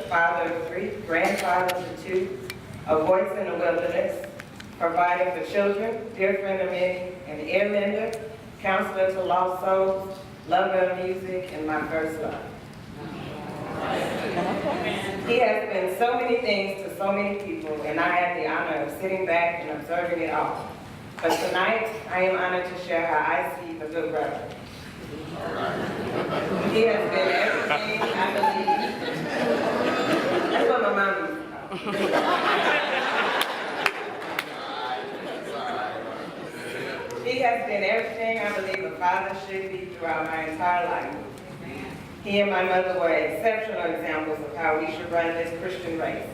father of 3, grandfather to 2, a voice in the wilderness, providing for children, dear friend of many, an ear lender, counselor to lost souls, lover of music, and my first love. He has been so many things to so many people, and I had the honor of sitting back and observing it all. But tonight, I am honored to share how I see the good brother. He has been everything I believe. That's what my mom used to call. He has been everything I believe a father should be throughout my entire life. He and my mother were exceptional examples of how we should run this Christian race.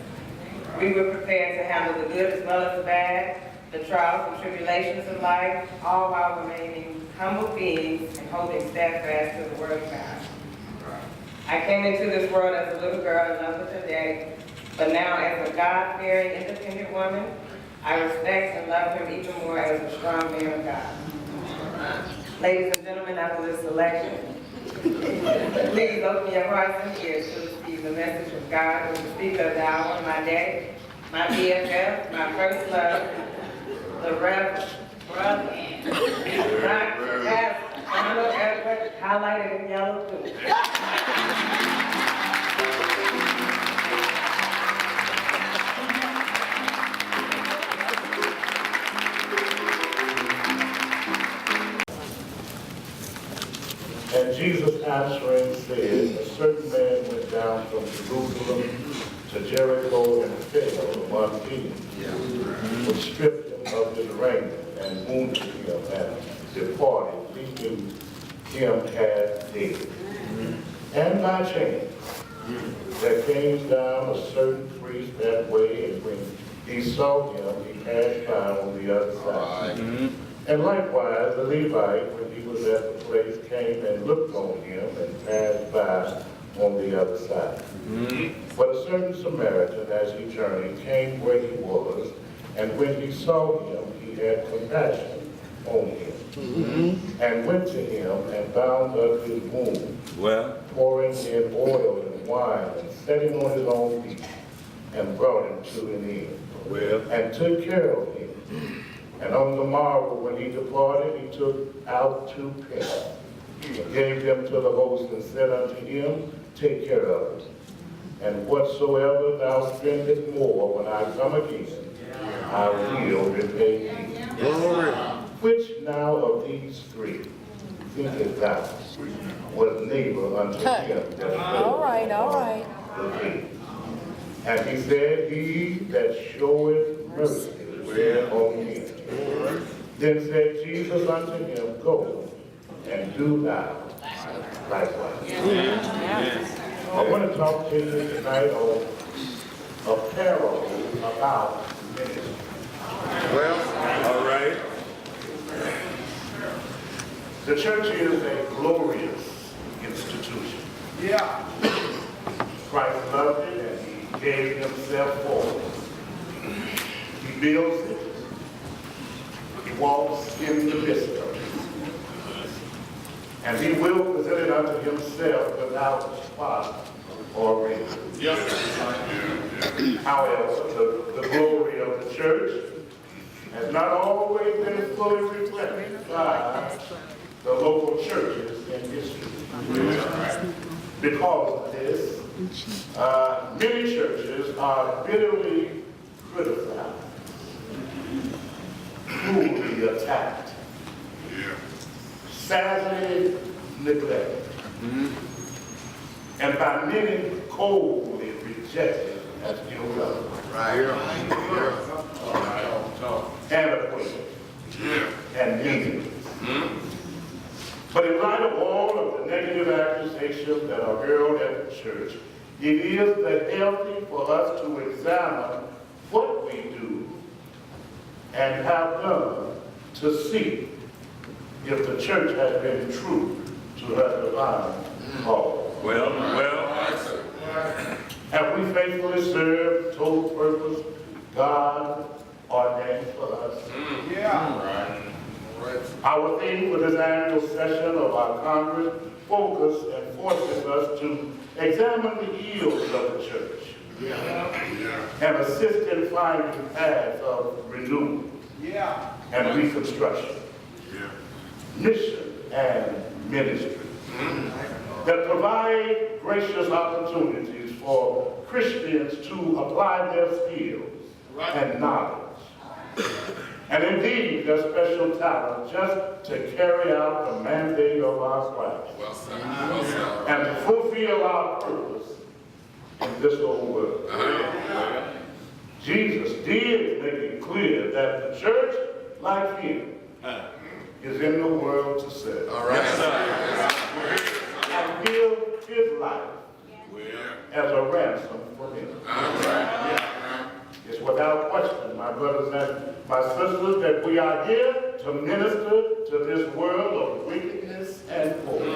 We were prepared to handle the good as well as the bad, the trials and tribulations of life, all while remaining humble beings and holding steadfast to the Word of God. I came into this world as a little girl in love with her daddy, but now as a God-fearing, independent woman, I respect and love him even more as a strong man of God. Ladies and gentlemen, after this selection, please open your hearts and ears to receive the message of God with the speaker of the hour, my daddy, my BFF, my first love, the Reverend Brother, Dr. Donald Edward, highlighted in yellow too. And Jesus answering said, a certain man went down from Jerusalem to Jericho and fell among thieves, which stripped him of his raiment and wounded him and departed, leaving him half dead. And by chance, there came down a certain priest that way, and when he saw him, he passed by on the other side. And likewise, the Levite, when he was at the place, came and looked on him and passed by on the other side. But a certain Samaritan, as he journeyed, came where he was, and when he saw him, he had compassion on him, and went to him and bound up his wound, pouring in oil and wine, and set him on his own feet, and brought him to an inn, and took care of him. And on the morrow, when he departed, he took out 2 pence, and gave them to the host, and said unto him, take care of it. And whatsoever thou spendest more, when I come again, I will repay thee. Which now of these 3 thinkest thou was neighbor unto him that All right. the king? And he said, he that showeth mercy on him. Then said Jesus unto him, go and do thou likewise. I want to talk to you tonight on a parable about ministry. All right. The church is a glorious institution. Christ loved it and he gave himself for it. He builds it. He walks in the midst of it. And he will present it unto himself without spot or wrinkle. However, the glory of the church has not always been fully reflected by the local churches in history. Because of this, many churches are bitterly criticized, cruelly attacked, sadly neglected, and by many coldly rejected as irrelevant, and acquainted, and meaningless. But in light of all of the negative accusations that are hurled at the church, it is healthy for us to examine what we do and have done to see if the church has been true to her divine call. Have we faithfully served the total purpose God ordained for us? Our theme for this annual session of our Congress forces us to examine the ills of the church, and assist in finding paths of renewal and reconstruction, mission and ministry that provide gracious opportunities for Christians to apply their skills and knowledge, and indeed their special talent just to carry out the mandate of our Christ and to fulfill our purpose in this old world. Jesus did make it clear that the church, like him, is in the world to serve. And give his life as a ransom for him. It's without question, my brothers and my sisters, that we are here to minister to this world of wickedness and poverty.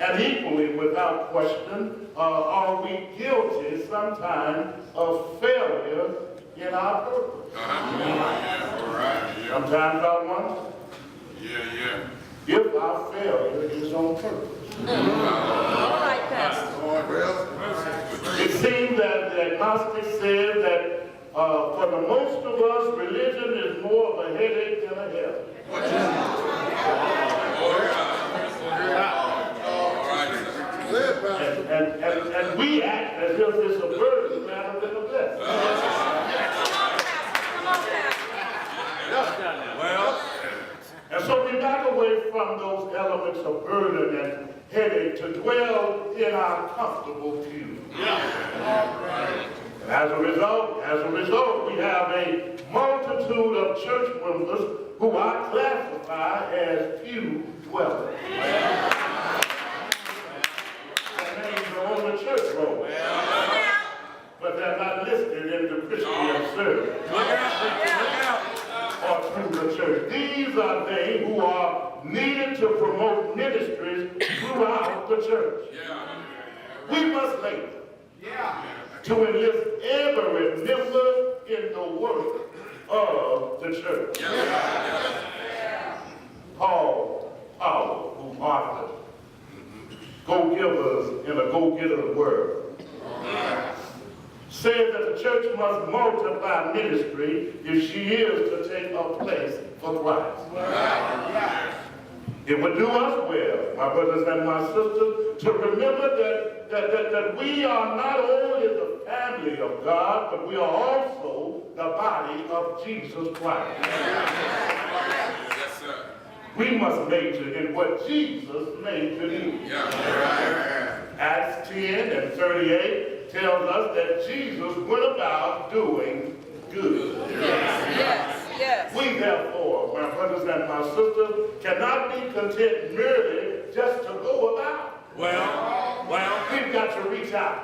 And equally, without question, are we guilty sometimes of failure in our purpose? Sometimes I wonder if our failure is on purpose. All right, Pastor. It seems that the agnostic said that for the most of us, religion is more of a headache than a help. And we act as if it's a burden rather than a blessing. And so we back away from those elements of burden and headache to dwell in our comfortable pew. And as a result, we have a multitude of church members who I classify as pew dwellers. Their names are on the church roll, but they're not listed in the Christian service or through the church. These are they who are needed to promote ministries throughout the church. We must labor to enlist every member in the work of the church. Paul, who authored Go-Givers in a Go-Getter World, said that the church must multiply ministry if she is to take a place for Christ. It would do us well, my brothers and my sisters, to remember that we are not only the family of God, but we are also the body of Jesus Christ. We must major in what Jesus majored in. Acts 10 and 38 tells us that Jesus went about doing good. We therefore, my brothers and my sisters, cannot be content merely just to go about. We've got to reach out.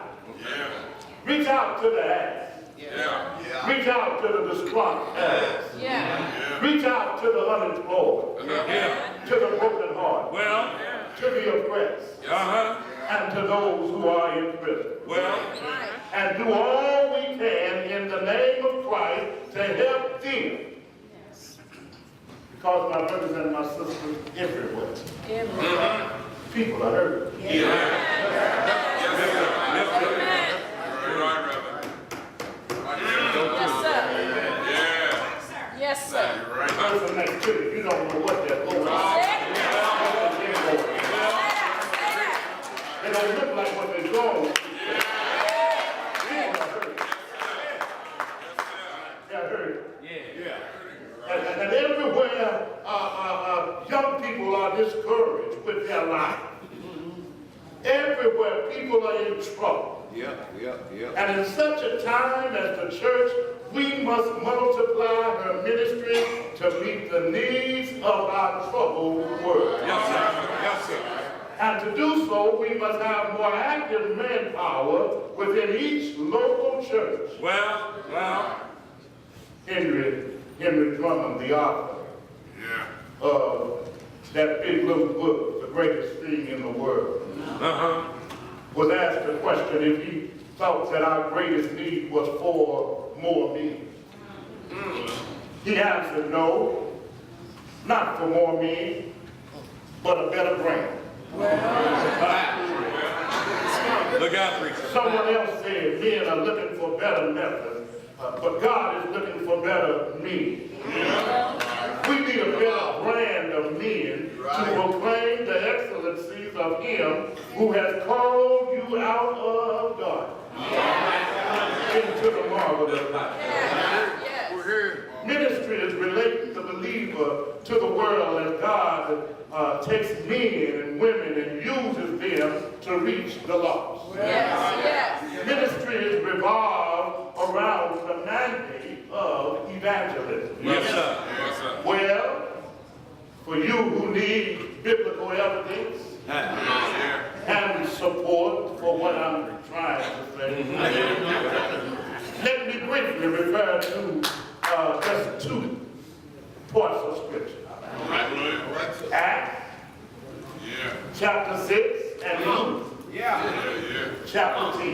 Reach out to the ass. Reach out to the distraught ass. Reach out to the unemployed. To the broken heart. To the oppressed. And to those who are in prison. And do all we can in the name of Christ to help them. Because my brothers and my sisters, everywhere, people are hurting. Yes, sir. Person next to you, you don't know what they're going through. They don't look like what they're going through. They're hurt. And everywhere young people are discouraged with their life. Everywhere people are in trouble. And in such a time as the church, we must multiply her ministry to meet the needs of our troubled world. And to do so, we must have more active manpower within each local church. Henry Drummond, the author of that big little book, The Greatest Thing in the World, was asked the question if he thought that our greatest need was for more men. He answered, no, not for more men, but a better brain. Look out, preacher. Someone else said men are looking for better methods, but God is looking for better men. We need a better brand of men to proclaim the excellencies of Him who has called you out of darkness into the marvelous light. Ministry is relating the believer to the world as God takes men and women and uses them to reach the lost. Ministry is revolved around the mandate of evangelism. Yes, sir. Yes, sir. Well, for you who need biblical evidence and support for what I'm trying to say, let me briefly refer to just two parts of Scripture. Acts, chapter 6, and Luke, chapter 10.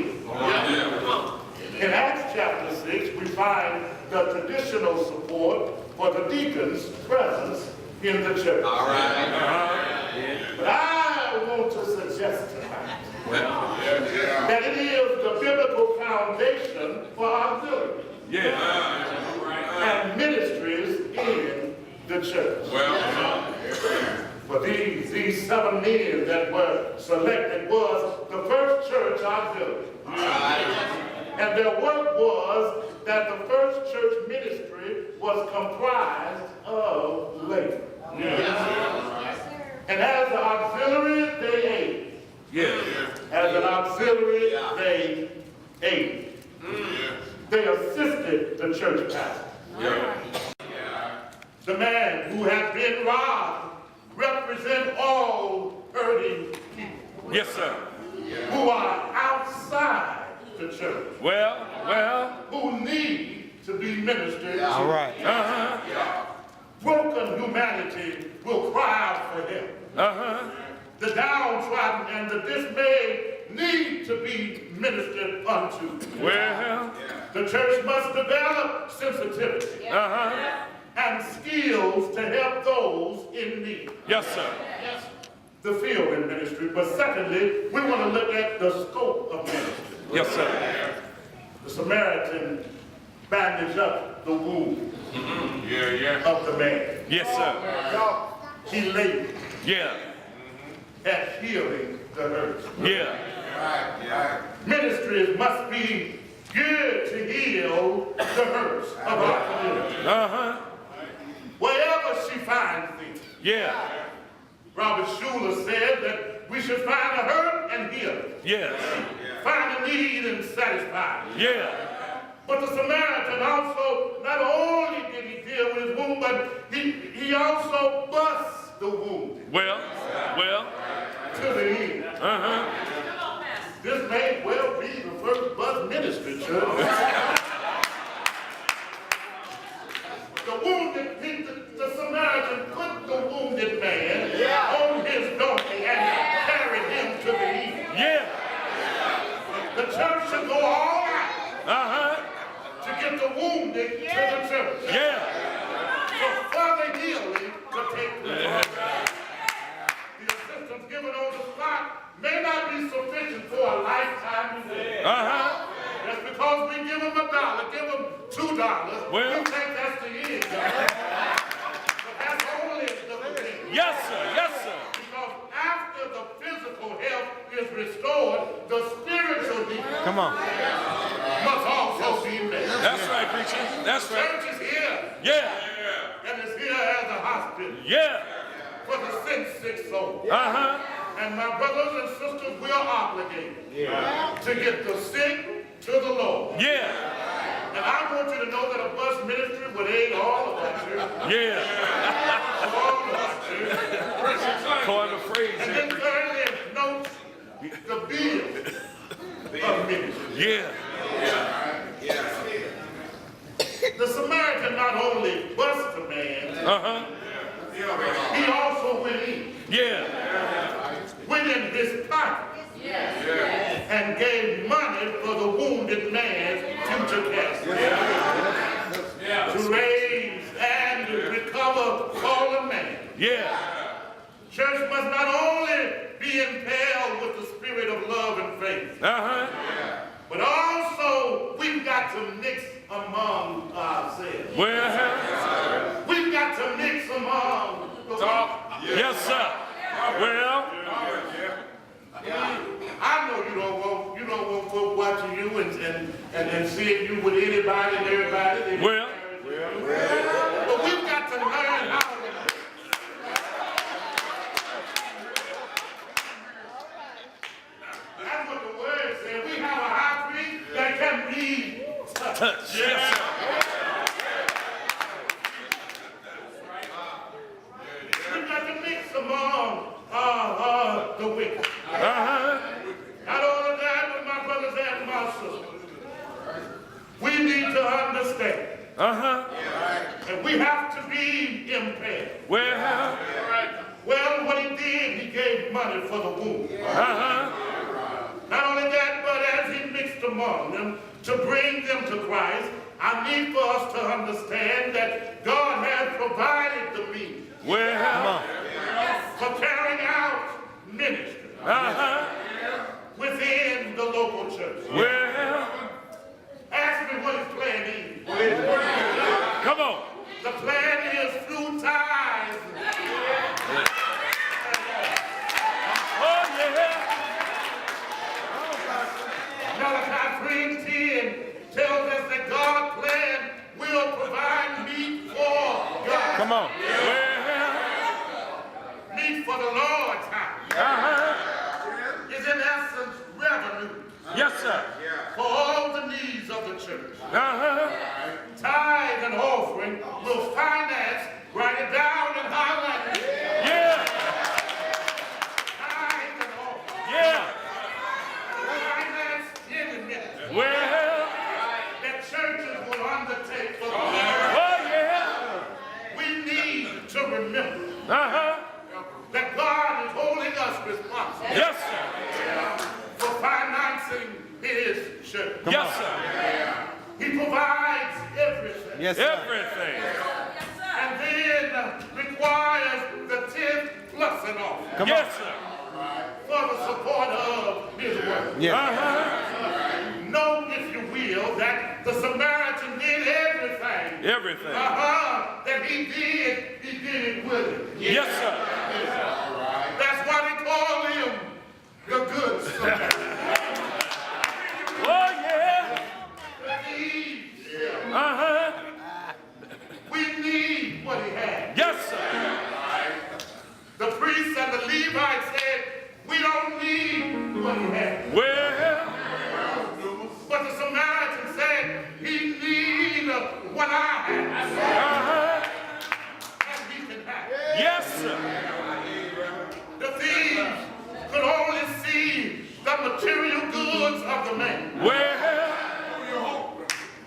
In Acts chapter 6, we find the traditional support for the deacon's presence in the church. But I want to suggest tonight that it is the biblical foundation for auxiliary and ministries in the church. For these 7 men that were selected was the first church auxiliary. And their work was that the first church ministry was comprised of labor. And as an auxiliary, they ate. As an auxiliary, they ate. They assisted the church pastor. The man who had been robbed represent all hurting people. Yes, sir. Who are outside the church. Who need to be ministered to. All right. Broken humanity will cry out for help. The downtrodden and the dismayed need to be ministered unto. The church must develop sensitivity and skills to help those in need. Yes, sir. The field in ministry. But secondly, we want to look at the scope of ministry. Yes, sir. The Samaritan bandaged up the wound of the man. Yes, sir. He labored Yeah. at healing the hurt. Yeah. Ministries must be good to heal the hurts of our community. Wherever she finds thee. Yeah. Robert Schuller said that we should find a hurt and heal it. Yes. Find a need and satisfy it. Yeah. But the Samaritan also, not only did he deal with his wound, but he also bust the wounded to the end. This may well be the first bus ministry church. The Samaritan put the wounded man on his donkey and carried him to the end. Yeah. The church should go all out to get the wounded to the church. Yeah. For further healing to take place. The assistance given on the spot may not be sufficient for a lifetime event. Just because we give them $1, give them $2, Well. you think that's the end. But that's only the beginning. Yes, sir. Yes, sir. Because after the physical health is restored, the spiritual health must also be met. That's right, preacher. That's The right. church is here, Yeah. and it's here as a hospital Yeah. for the sick soul. And my brothers and sisters, we are obligated to get the sick to the Lord. Yeah. And I want you to know that a bus ministry would aid all of our church. Yeah. All of our church. Coin the phrase. And then thirdly, note the bill of ministry. Yeah. The Samaritan not only bust the man, he also went in. Yeah. Went in his pocket. And gave money for the wounded man's future care. To raise and recover fallen man. Yeah. Church must not only be But also, we've got to mix among ourselves. Well, We've got to mix among the yes, sir. Well, I know you don't want folks watching you and seeing you with anybody and everybody. well, But we've got to learn how to. That's what the word says. We have a high priest that can be touched. yes, sir. We've got to mix among the wicked. Not only that, but my brothers and my sisters, we need to understand that we have to be impaired. Well, Well, what he did, he gave money for the womb. Not only that, but as he mixed among them to bring them to Christ, I need for us to understand that God has provided the means well, for carrying out ministry within the local church. well, Ask me what his plan is. come on. The plan is through tithes. Oh, yeah. Malachi 3:10 tells us that God's plan will provide meat for God. Come on. Well, Meat for the Lord's house is in essence revenue yes, sir. for all the needs of the church. Tithe and offering will finance, write it down and highlight it. Yeah, Tithe and offering yeah. finance any ministry Well, that churches will undertake for the Lord. oh, yeah. We need to remember Uh-huh. that God is holding us responsible Yes, sir. for financing his church. Yes, sir. He provides everything. Yes, sir. Everything. And then requires the 10th plus an offering Yes, sir. for the support of his work. Yes. Note, if you will, that the Samaritan did everything. Everything. That he did it willingly. Yes, sir. That's why they call him the Good Samaritan. Oh, yeah. Uh-huh. We need what he had. Yes, sir. The priests and the Levites said, we don't need what he had. Well, But the Samaritan said, he needs what I have. And he can have. yes, sir. The thieves could only see the material goods of the man. Well,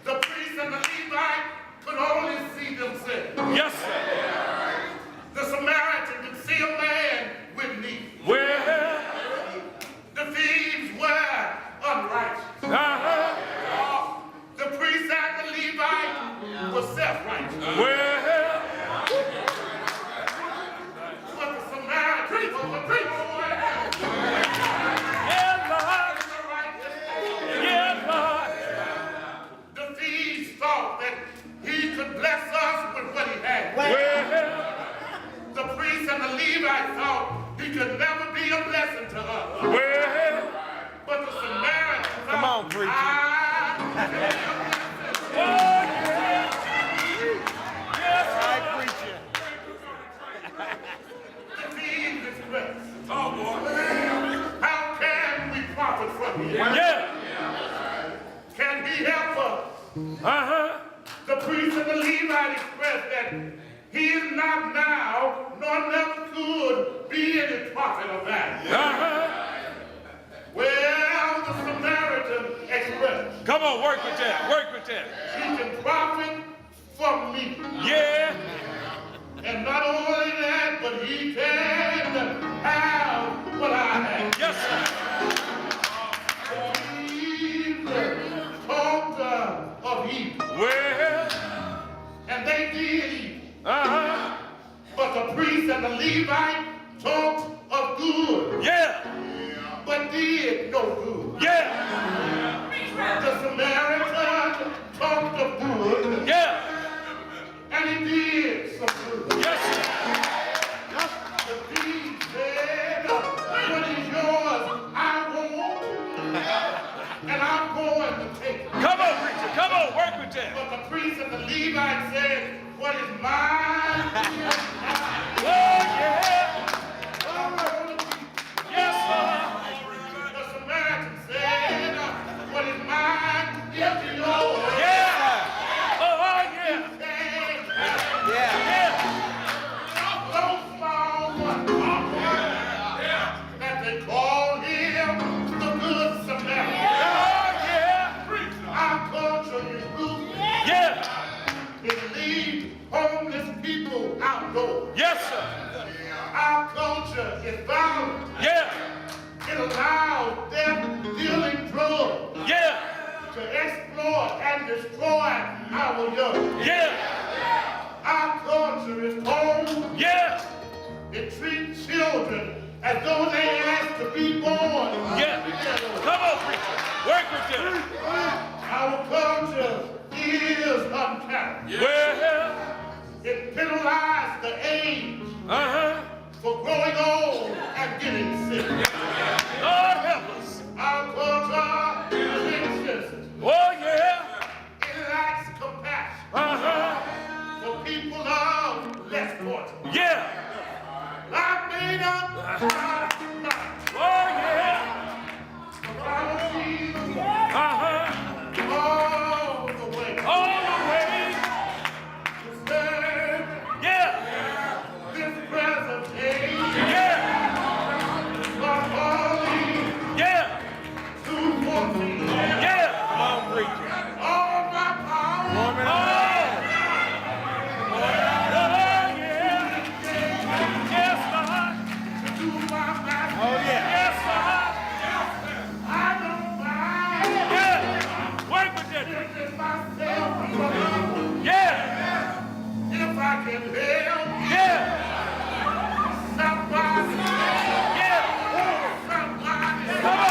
The priest and the Levite could only see themselves. yes, sir. The Samaritan could see a man with need. Well, The thieves were unrighteous. The priest and the Levite were self-righteous. well, But the Samaritan was a priest. yeah, Lord. Yeah, Lord. The thieves thought that he could bless us with what he had. Well, The priest and the Levite thought he could never be a blessing to us. well, But the Samaritan thought, Come on, preacher. oh, yeah. Yes, All right, preacher. the thieves expressed, oh, boy. how can we profit from him? Yeah. Can he help us? The priest and the Levite expressed that he is not now, nor never could be any prophet of that. Well, the Samaritan expressed, Come on, work with that. Work with that. he can profit from me. Yeah. And not only that, but he can have what I have. Yes, sir. He talked of evil, Well, and they did evil. uh-huh. But the priest and the Levite talked of good, Yeah. but did no good. Yeah. and I'm going to take it. Come on, preacher. Come on, work with that. But the priest and the Levite said, what is mine is mine. Oh, yeah. I'm going to keep it. Yes, sir. The Samaritan said, what is mine is yours. Yeah. Oh, yeah. Yeah. Those small ones, that they call him the Good Samaritan. Oh, yeah. Our culture is rooted Yeah. in leave homeless people outdoors. Yes, sir. Our culture is violent. Yeah. It allows them dealing drugs Yeah. to exploit and destroy our young. Yeah. Our culture is cold. Yeah. It treats children as though they asked to be born. Yeah. Come on, preacher. Work with that. Our culture is uncaring. Well, It penalizes the age for growing old and getting sick. Lord help us. Our culture is insensitive. Oh, yeah. It lacks compassion for people of less fortunate. Yeah. I made up my mind. Oh, yeah. All the way. All the way. To serve Yeah. this present age. Yeah. But only Yeah. to fulfill Yeah. Come on, preacher. all my power. Oh, yeah. Yes, Lord. To do my best. Oh, yeah. Yes, Lord. I don't mind Yeah. Work with that. giving myself alone. Yeah. If I can help Yeah. somebody, Yeah. somebody, Come on.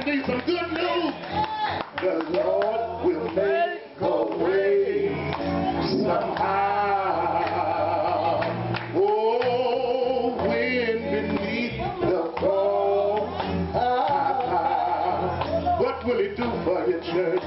Need some good news. The Lord will make a way somehow. Oh, wind beneath the cross. What will He do for your church?